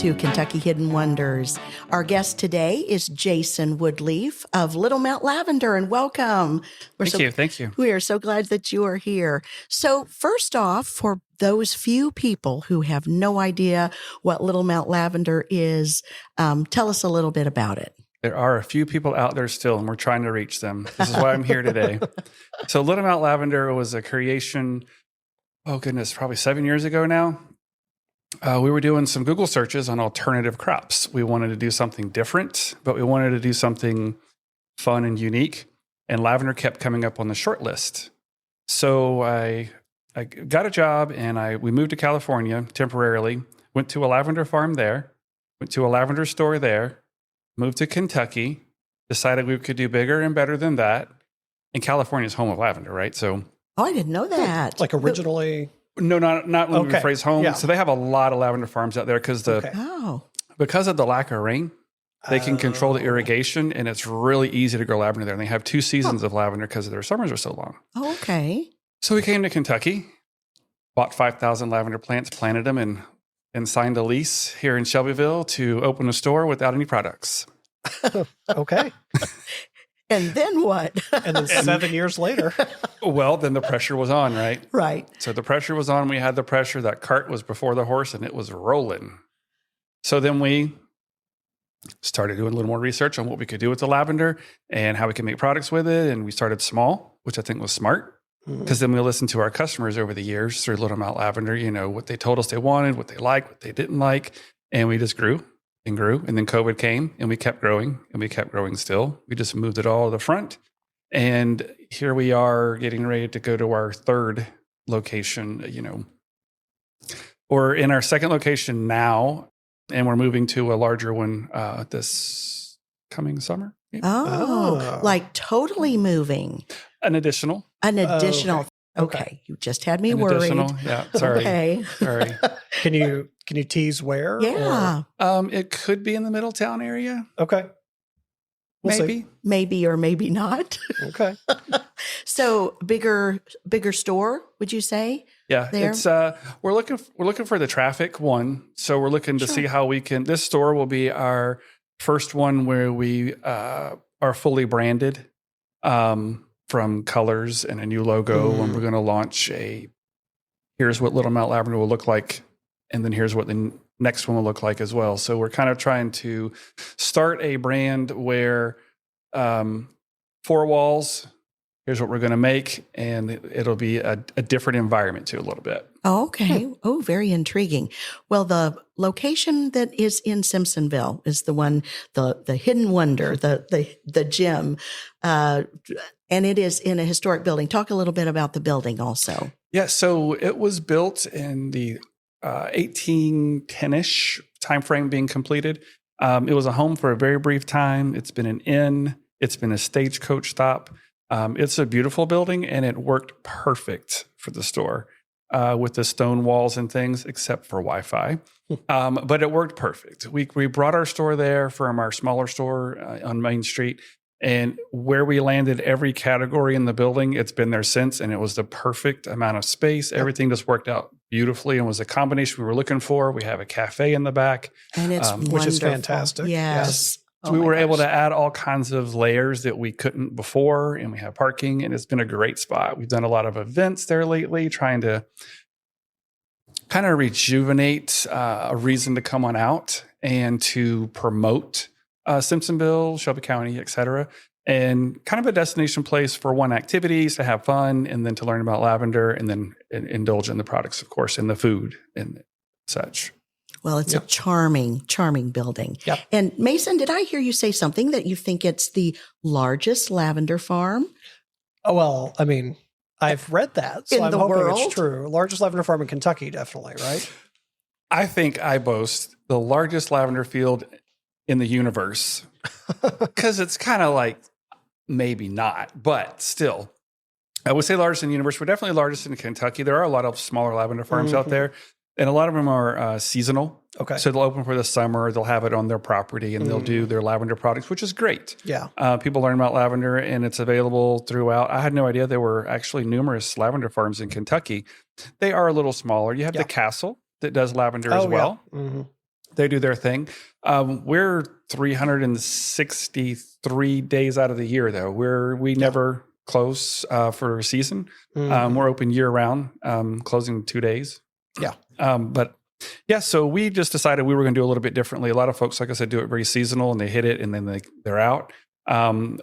to Kentucky Hidden Wonders. Our guest today is Jason Woodleaf of Little Mount Lavender, and welcome. Thank you. We are so glad that you are here. So first off, for those few people who have no idea what Little Mount Lavender is, tell us a little bit about it. There are a few people out there still, and we're trying to reach them. This is why I'm here today. So Little Mount Lavender was a creation, probably 7 years ago now. We were doing some Google searches on alternative crops. We wanted to do something different, but we wanted to do something fun and unique. And lavender kept coming up on the short list. So I got a job, and we moved to California temporarily, went to a lavender farm there, went to a lavender store there, moved to Kentucky, decided we could do bigger and better than that. And California is home of lavender, right? So, I didn't know that. Like originally? No, not when we phrase home. Yeah. So they have a lot of lavender farms out there because because of the lack of rain, they can control the irrigation, and it's really easy to grow lavender there. And they have 2 seasons of lavender because their summers are so long. Oh, okay. So we came to Kentucky, bought 5,000 lavender plants, planted them, and signed a lease here in Shelbyville to open a store without any products. Okay. And then what? And then 7 years later. Well, then the pressure was on, right? Right. So the pressure was on. We had the pressure. That cart was before the horse, and it was rolling. So then we started doing a little more research on what we could do with the lavender and how we can make products with it. And we started small, which I think was smart. Because then we listened to our customers over the years through Little Mount Lavender, what they told us they wanted, what they liked, what they didn't like. And we just grew and grew. And then COVID came, and we kept growing, and we kept growing still. We just moved it all to the front. And here we are getting ready to go to our 3rd location. We're in our 2nd location now, and we're moving to a larger one this coming summer. Oh, like totally moving. An additional. Okay. You just had me worried. Yeah. Sorry. Okay. Sorry. Can you tease where? Yeah. It could be in the Middletown area. Okay. Maybe or maybe not. Okay. So bigger store, would you say? Yeah. There? It's we're looking for the traffic one. So we're looking to see how we can. This store will be our first one where we are fully branded. From colors and a new logo, and we're going to launch here's what Little Mount Lavender will look like, and then here's what the next one will look like as well. So we're kind of trying to start a brand where 4 walls, here's what we're going to make, and it'll be a different environment too a little bit. Oh, okay. Oh, very intriguing. Well, the location that is in Simpsonville is the one, the Hidden Wonder, the gym, and it is in a historic building. Talk a little bit about the building also. Yeah, so it was built in the 1810-ish timeframe being completed. It was a home for a very brief time. It's been an inn. It's been a stagecoach stop. It's a beautiful building, and it worked perfect for the store. With the stone walls and things, except for Wi-Fi. But it worked perfect. We brought our store there from our smaller store on Main Street, and where we landed every category in the building, it's been there since, and it was the perfect amount of space. Everything just worked out beautifully and was a combination we were looking for. We have a cafe in the back. And it's which is fantastic. Yes. So we were able to add all kinds of layers that we couldn't before, and we have parking, and it's been a great spot. We've done a lot of events there lately, trying to kind of rejuvenate a reason to come on out and to promote Simpsonville, Shelby County, et cetera, and kind of a destination place for activities, to have fun, and then to learn about lavender, and then indulge in the products, of course, and the food and such. Well, it's a charming building. Yep. And Mason, did I hear you say something that you think it's the largest lavender farm? Oh, well, I mean, I've read that, so In I'm the hoping world? it's true. Largest lavender farm in Kentucky, definitely, right? I think I boast the largest lavender field in the universe, because it's kind of like maybe not, but still. I would say largest in the universe. We're definitely largest in Kentucky. There are a lot of smaller lavender farms out there. And a lot of them are seasonal. Okay. So they'll open for the summer. They'll have it on their property, and they'll do their lavender products, which is great. Yeah. People learn about lavender, and it's available throughout. I had no idea there were actually numerous lavender farms in Kentucky. They are a little smaller. You have the Castle that does lavender as well. Yeah. They do their thing. We're 363 days out of the year, though. We never close for a season. We're open year round, closing 2 days. Yeah. But yeah, so we just decided we were going to do a little bit differently. A lot of folks, like I said, do it very seasonal, and they hit it, and then they're out.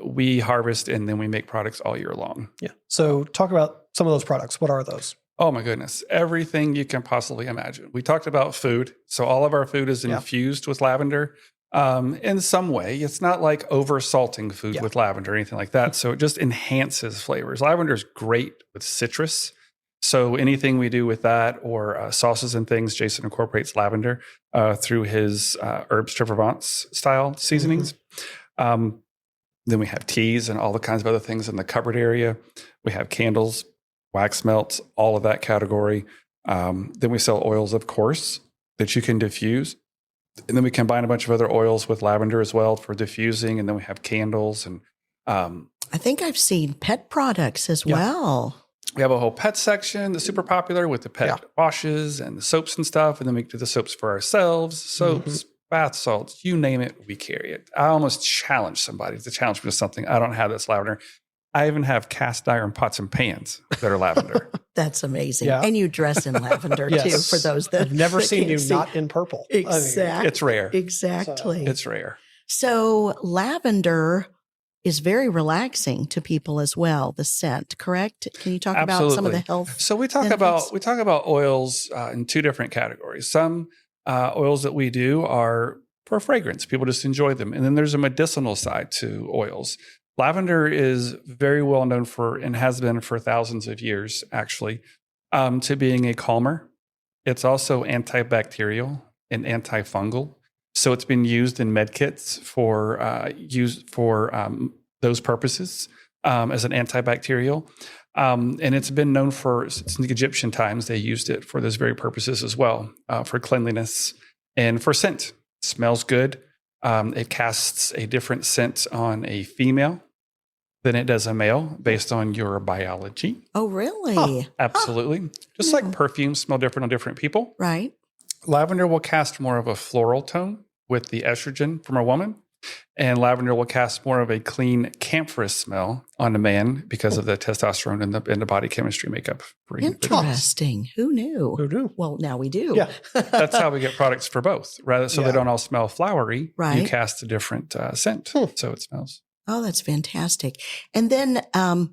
We harvest, and then we make products all year long. Yeah. So talk about some of those products. What are those? Oh my goodness. Everything you can possibly imagine. We talked about food. So all of our food is infused with lavender in some way. It's not like over salting food with lavender or anything like that. So it just enhances flavors. Lavender is great with citrus. So anything we do with that or sauces and things, Jason incorporates lavender through his herbs de Provence style seasonings. Then we have teas and all the kinds of other things in the cupboard area. We have candles, wax melts, all of that category. Then we sell oils, of course, that you can diffuse. And then we combine a bunch of other oils with lavender as well for diffusing. And then we have candles. And I think I've seen pet products as well. We have a whole pet section that's super popular with the pet washes and the soaps and stuff. And then we do the soaps for ourselves, soaps, bath salts, you name it, we carry it. I almost challenge somebody to challenge me with something. I don't have this lavender. I even have cast iron pots and pans that are lavender. That's amazing. Yeah. And you dress in lavender too, for those that I've never that seen can't you see. not in purple. Exactly. It's rare. Exactly. It's rare. So lavender is very relaxing to people as well, the scent, correct? Can you talk about some of the health? So we talk about oils in two different categories. Some oils that we do are for fragrance. People just enjoy them. And then there's a medicinal side to oils. Lavender is very well known for, and has been for thousands of years, actually, to being a calmer. It's also antibacterial and antifungal. So it's been used in med kits for those purposes as an antibacterial. And it's been known since the Egyptian times. They used it for those very purposes as well, for cleanliness and for scent. It smells good. It casts a different scent on a female than it does a male based on your biology. Oh, really? Absolutely. Just like perfumes smell different on different people. Right. Lavender will cast more of a floral tone with the estrogen from a woman. And lavender will cast more of a clean camphorous smell on a man because of the testosterone and the body chemistry makeup. Interesting. Who knew? Who knew? Well, now we do. Yeah. That's how we get products for both. Rather, so they don't all smell flowery. Right. You cast a different scent. So it smells. Oh, that's fantastic. And then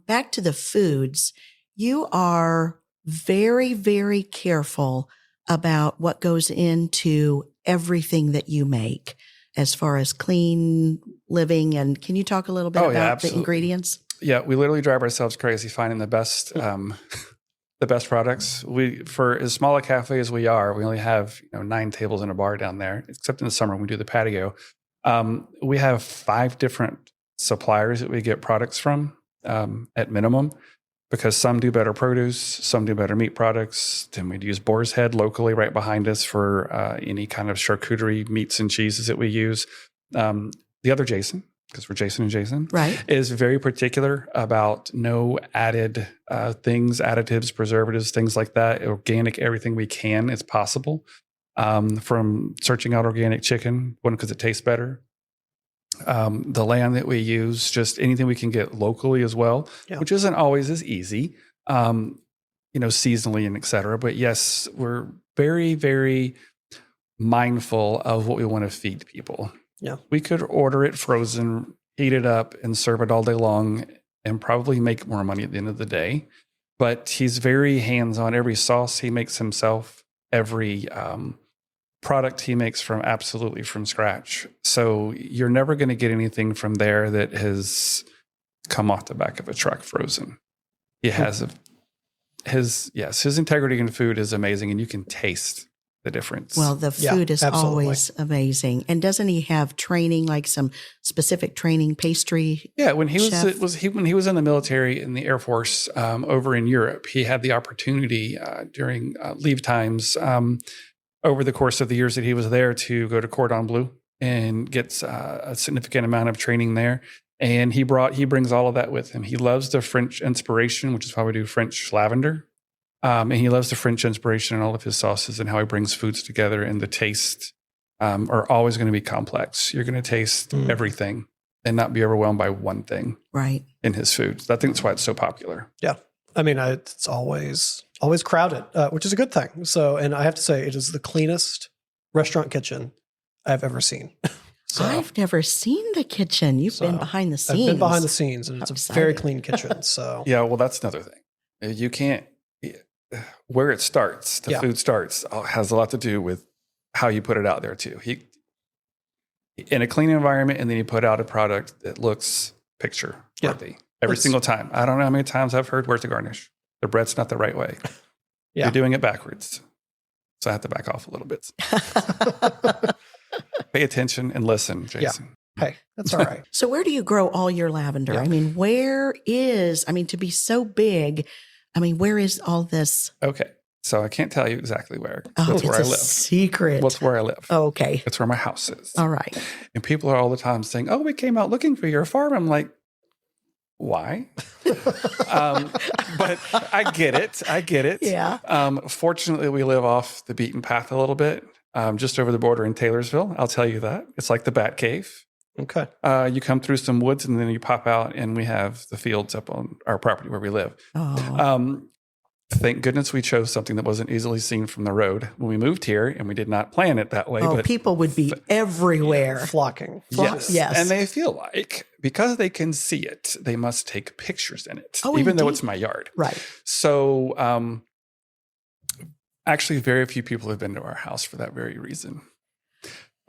back to the foods, you are very, very careful about what goes into everything that you make as far as clean living. And can you talk a little bit about the ingredients? Yeah, we literally drive ourselves crazy finding the best the best products. For as small a cafe as we are, we only have 9 tables in a bar down there, except in the summer when we do the patio. We have 5 different suppliers that we get products from at minimum, because some do better produce, some do better meat products. Then we'd use Boar's Head locally right behind us for any kind of charcuterie meats and cheeses that we use. The other Jason, because we're Jason and Jason, right, is very particular about no added things, additives, preservatives, things like that. Organic, everything we can is possible. From searching out organic chicken, one, because it tastes better. The land that we use, just anything we can get locally as well, which isn't always as easy, seasonally and et cetera. But yes, we're very, very mindful of what we want to feed people. Yeah. We could order it frozen, heat it up, and serve it all day long and probably make more money at the end of the day. But he's very hands-on. Every sauce he makes himself, every product he makes absolutely from scratch. So you're never going to get anything from there that has come off the back of a truck frozen. He has his integrity in food is amazing, and you can taste the difference. Well, the food is always amazing. And doesn't he have training, like some specific training, pastry? Yeah, when he was in the military in the Air Force over in Europe, he had the opportunity during leave times over the course of the years that he was there to go to Cordon Bleu and get a significant amount of training there. And he brings all of that with him. He loves the French inspiration, which is why we do French lavender. And he loves the French inspiration in all of his sauces and how he brings foods together and the taste are always going to be complex. You're going to taste everything and not be overwhelmed by one thing Right. in his food. I think that's why it's so popular. Yeah. I mean, it's always crowded, which is a good thing. So, and I have to say, it is the cleanest restaurant kitchen I've ever seen. So, I've never seen the kitchen. You've been behind the scenes. I've been behind the scenes, and it's a very clean kitchen. So, Yeah, well, that's another thing. You can't, where it starts, the food starts, has a lot to do with how you put it out there too. In a clean environment, and then you put out a product that looks picture worthy every single time. I don't know how many times I've heard, where's the garnish? The bread's not the right way. Yeah. You're doing it backwards. So I have to back off a little bit. Pay attention and listen, Jason. Hey, that's all right. So where do you grow all your lavender? Yeah. I mean, to be so big, I mean, where is all this? Okay. So I can't tell you exactly where. Oh, That's where I it's a live. secret. What's where I live. Oh, okay. It's where my house is. All right. And people are all the time saying, oh, we came out looking for your farm. I'm like, why? But I get it. Yeah. Fortunately, we live off the beaten path a little bit, just over the border in Taylorsville. I'll tell you that. It's like the Bat Cave. Okay. You come through some woods and then you pop out and we have the fields up on our property where we live. Oh. Thank goodness we chose something that wasn't easily seen from the road when we moved here, and we did not plan it that way. Oh, but people would be everywhere. Flocking. Yes. Yes. And they feel like because they can see it, they must take pictures in it, Oh, even though indeed. it's my yard. Right. So actually, very few people have been to our house for that very reason.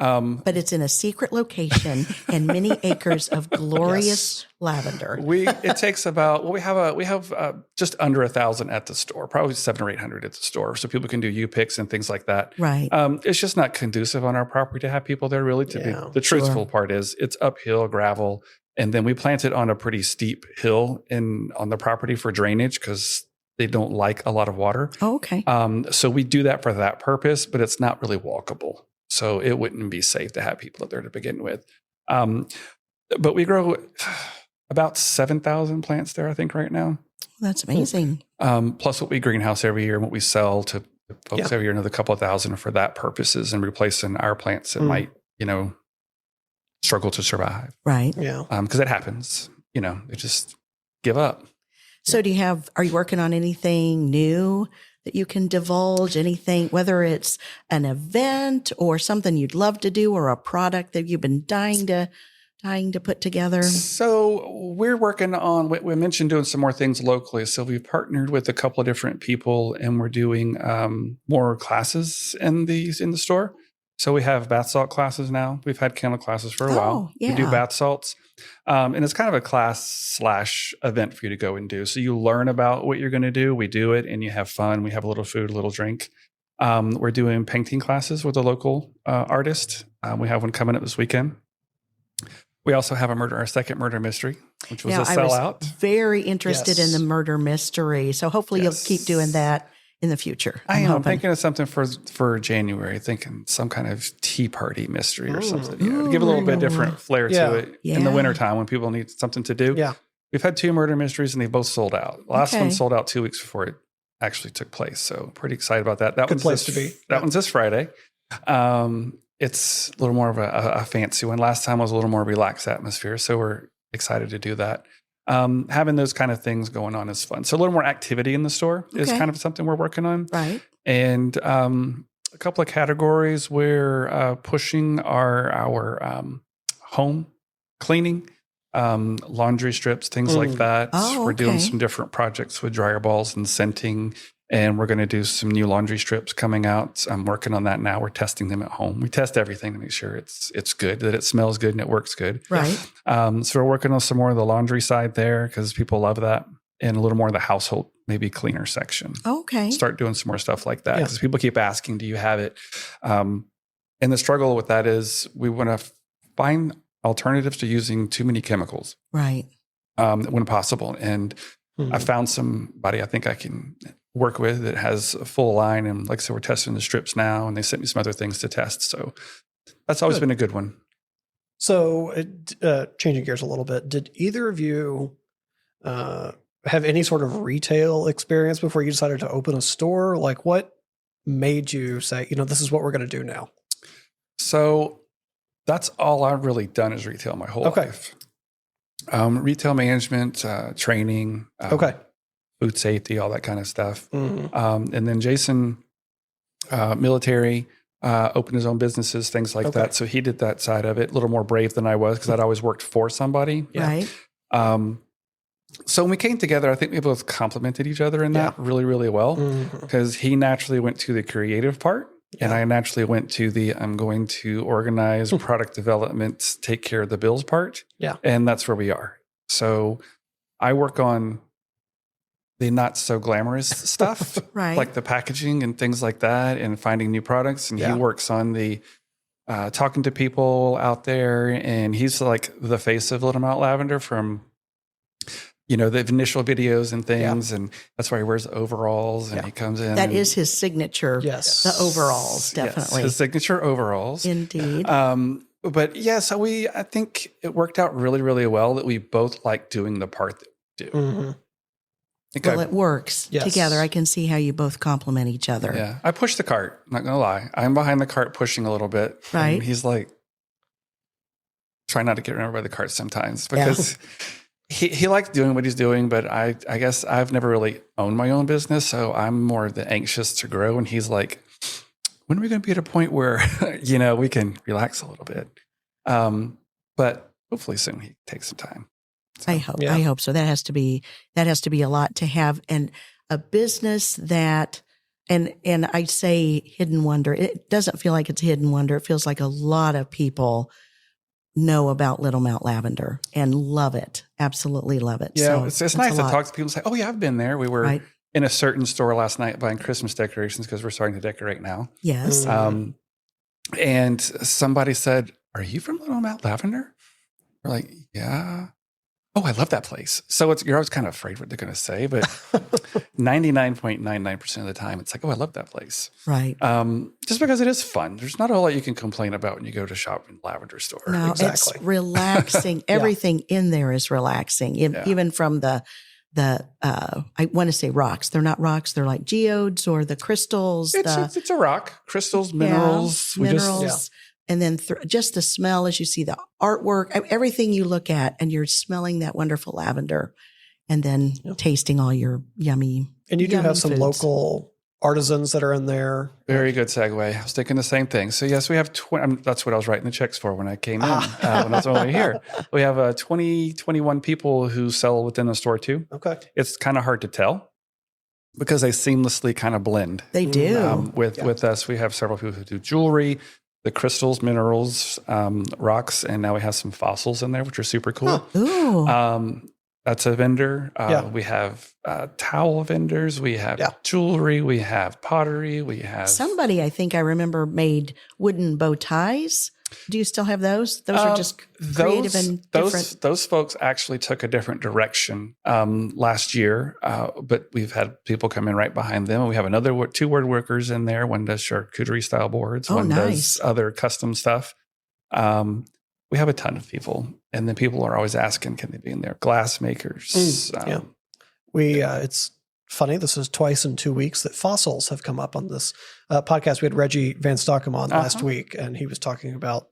But it's in a secret location and many acres of glorious lavender. It takes about, we have just under 1,000 at the store, probably 700 or 800 at the store. So people can do U-picks and things like that. Right. It's just not conducive on our property to have people there really. The truthful part is it's uphill gravel. And then we plant it on a pretty steep hill on the property for drainage because they don't like a lot of water. Oh, okay. So we do that for that purpose, but it's not really walkable. So it wouldn't be safe to have people up there to begin with. But we grow about 7,000 plants there, I think, right now. That's amazing. Plus what we greenhouse every year and what we sell to folks every year, another couple of thousand for that purposes and replacing our plants that might, struggle to survive. Right. Yeah. Because it happens, they just give up. So are you working on anything new that you can divulge? Anything, whether it's an event or something you'd love to do or a product that you've been dying to put together? So we're working on, we mentioned doing some more things locally. So we've partnered with a couple of different people and we're doing more classes in the store. So we have bath salt classes now. We've had candle classes for a while. Yeah. We do bath salts. And it's kind of a class/event for you to go and do. So you learn about what you're going to do. We do it and you have fun. We have a little food, a little drink. We're doing painting classes with a local artist. We have one coming up this weekend. We also have our second murder mystery, which was a sellout. I was very interested in the murder mystery. So hopefully you'll keep doing that in the future. I'm thinking of something for January, thinking some kind of tea party mystery or something. To give a little bit different flair to it in the wintertime when people need something to do. Yeah. We've had 2 murder mysteries and they both sold out. The last one sold out 2 weeks before it actually took place. So pretty excited about that. That Good place to be. That one's this Friday. It's a little more of a fancy one. Last time was a little more relaxed atmosphere. So we're excited to do that. Having those kind of things going on is fun. So a little more activity in the store is kind of something we're working on. Right. And a couple of categories we're pushing are our home cleaning, laundry strips, things like that. Oh, we're doing some different projects with dryer balls and scenting. And we're going to do some new laundry strips coming out. I'm working on that now. We're testing them at home. We test everything to make sure it's good, that it smells good and it works good. Right. So we're working on some more of the laundry side there because people love that, and a little more of the household, maybe cleaner section. Okay. Start doing some more stuff like that because people keep asking, do you have it? And the struggle with that is we want to find alternatives to using too many chemicals. Right. When possible. And I found somebody I think I can work with that has a full line. And like I said, we're testing the strips now and they sent me some other things to test. So that's always been a good one. So changing gears a little bit, did either of you have any sort of retail experience before you decided to open a store? Like what made you say, this is what we're going to do now? So that's all I've really done is retail my whole life. Retail management, training, food safety, all that kind of stuff. Mm-hmm. And then Jason, military, opened his own businesses, things like that. So he did that side of it, a little more brave than I was because I'd always worked for somebody. Right. So when we came together, I think we both complemented each other in that really, really well because he naturally went to the creative part and I naturally went to the I'm going to organize product development, take care of the bills part. Yeah. And that's where we are. So I work on the not so glamorous stuff, Right. like the packaging and things like that and finding new products. And he works on the talking to people out there. And he's like the face of Little Mount Lavender from the initial videos and things. And that's why he wears overalls and he comes in. That is his signature. Yes. The overalls, definitely. Yes, his signature overalls. Indeed. But yeah, so I think it worked out really, really well that we both like doing the part that we do. Mm-hmm. Well, it works together. I can see how you both complement each other. Yeah. I push the cart, not going to lie. I'm behind the cart pushing a little bit. Right. And he's like, try not to get run over by the cart sometimes because he likes doing what he's doing, but I guess I've never really owned my own business. So I'm more the anxious to grow. And he's like, when are we going to be at a point where, we can relax a little bit? But hopefully soon he takes some time. So, I hope so. That has to be a lot to have, and a business that, and I say hidden wonder. It doesn't feel like it's a hidden wonder. It feels like a lot of people know about Little Mount Lavender and love it. Absolutely love it. Yeah, so it's nice to talk to people and say, oh yeah, I've been there. We were in a certain store last night buying Christmas decorations because we're starting to decorate now. Yes. And somebody said, are you from Little Mount Lavender? We're like, yeah. Oh, I love that place. So you're always kind of afraid what they're going to say, but 99.99% of the time, it's like, oh, I love that place. Right. Just because it is fun. There's not a whole lot you can complain about when you go to shop in a lavender store. No, it's relaxing. Everything in there is relaxing. Even from the I want to say rocks. They're not rocks. They're like geodes or the crystals. It's a rock. Crystals, minerals. Minerals. And then just the smell as you see the artwork, everything you look at, and you're smelling that wonderful lavender and then tasting all your yummy. And you do have some foods. local artisans that are in there. Very good segue. I was thinking the same thing. So yes, we have that's what I was writing the checks for when I came in, when I was over here. We have 21 people who sell within the store too. Okay. It's kind of hard to tell because they seamlessly kind of blend. They do. With us, we have several people who do jewelry, the crystals, minerals, rocks, and now we have some fossils in there, which are super cool. Ooh. That's a vendor. We have towel vendors. We have jewelry. We have pottery. We have somebody I think I remember made wooden bow ties. Do you still have those? Those are just creative and different. Those folks actually took a different direction last year, but we've had people come in right behind them. And we have another two word workers in there. One does charcuterie style boards. One does other custom stuff. We have a ton of people, and then people are always asking, can they be in there? Glass makers. It's funny. This is twice in 2 weeks that fossils have come up on this podcast. We had Reggie Van Stockham on last week, and he was talking about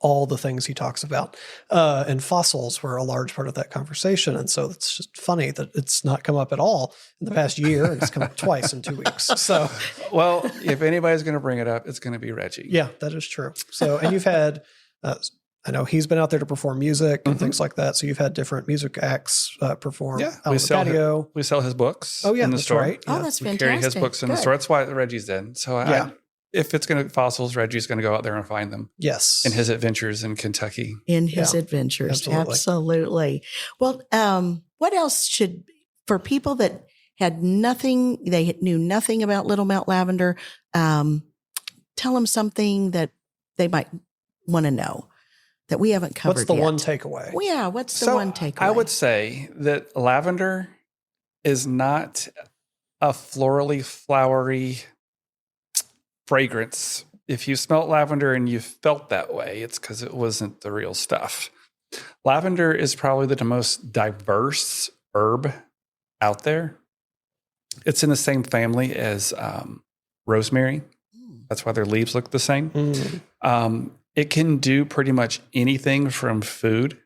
all the things he talks about. And fossils were a large part of that conversation. And so it's just funny that it's not come up at all in the past year, and it's come up twice in 2 weeks. So, well, if anybody's going to bring it up, it's going to be Reggie. Yeah, that is true. So, and you've had, I know he's been out there to perform music and things like that. So you've had different music acts perform out on the patio. We sell his books in the store. Right. Oh, that's fantastic. We carry his books in the store. That's why Reggie's in. So if it's going to fossils, Reggie's going to go out there and find them. Yes. In his adventures in Kentucky. In his adventures. Absolutely. Well, what else for people that had nothing, they knew nothing about Little Mount Lavender, tell them something that they might want to know that we haven't covered yet. What's the one takeaway? Well, yeah, what's the one takeaway? I would say that lavender is not a florally, flowery fragrance. If you smelt lavender and you felt that way, it's because it wasn't the real stuff. Lavender is probably the most diverse herb out there. It's in the same family as rosemary. That's why their leaves look the same. Mm. It can do pretty much anything from food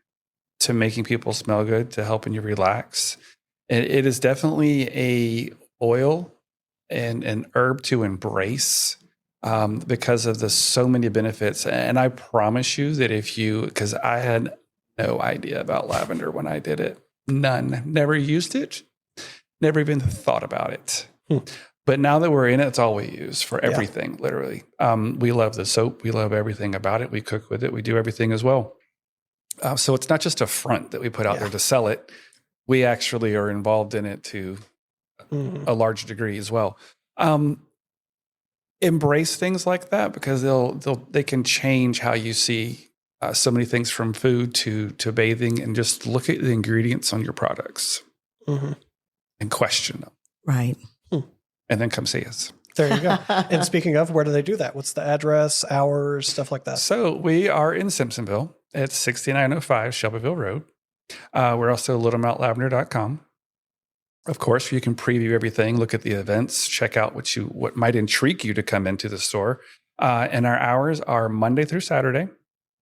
to making people smell good to helping you relax. It is definitely a oil and an herb to embrace because of the so many benefits. And I promise you that because I had no idea about lavender when I did it, none, never used it, never even thought about it. But now that we're in it, it's all we use for everything, literally. We love the soap. We love everything about it. We cook with it. We do everything as well. So it's not just a front that we put out there to sell it. We actually are involved in it to a large degree as well. Embrace things like that because they can change how you see so many things from food to bathing, and just look at the ingredients on your products and question them. Right. And then come see us. There you go. And speaking of, where do they do that? What's the address, hours, stuff like that? So we are in Simpsonville at 6905 Shelbyville Road. We're also littlemountlavender.com. Of course, you can preview everything, look at the events, check out what might intrigue you to come into the store. And our hours are Monday through Saturday,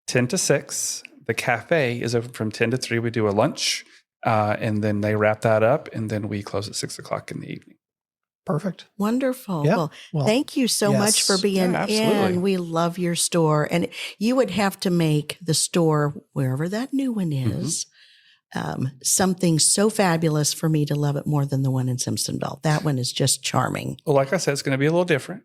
10 to 6. The cafe is open from 10 to 3. We do a lunch, and then they wrap that up, and then we close at 6 o'clock in the evening. Perfect. Wonderful. Yeah. Well, thank you so much for being in. We love your store. And you would have to make the store, wherever that new one is, something so fabulous for me to love it more than the one in Simpsonville. That one is just charming. Well, like I said, it's going to be a little different.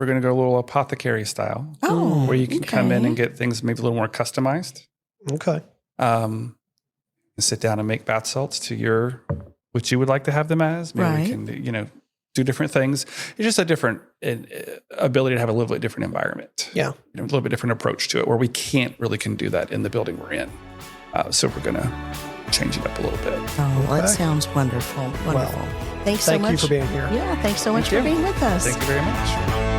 We're going to go a little apothecary style. Oh, where you can come in and get things maybe a little more customized. Okay. And sit down and make bath salts to what you would like to have them as. Maybe we can, do different things. It's just a different ability to have a little bit different environment. Yeah. A little bit different approach to it where we can do that in the building we're in. So we're going to change it up a little bit. Oh, well, that sounds wonderful. Wonderful. Well, thanks so much. Thank you for being here. Yeah, thanks so much for being with us. Thank you very much.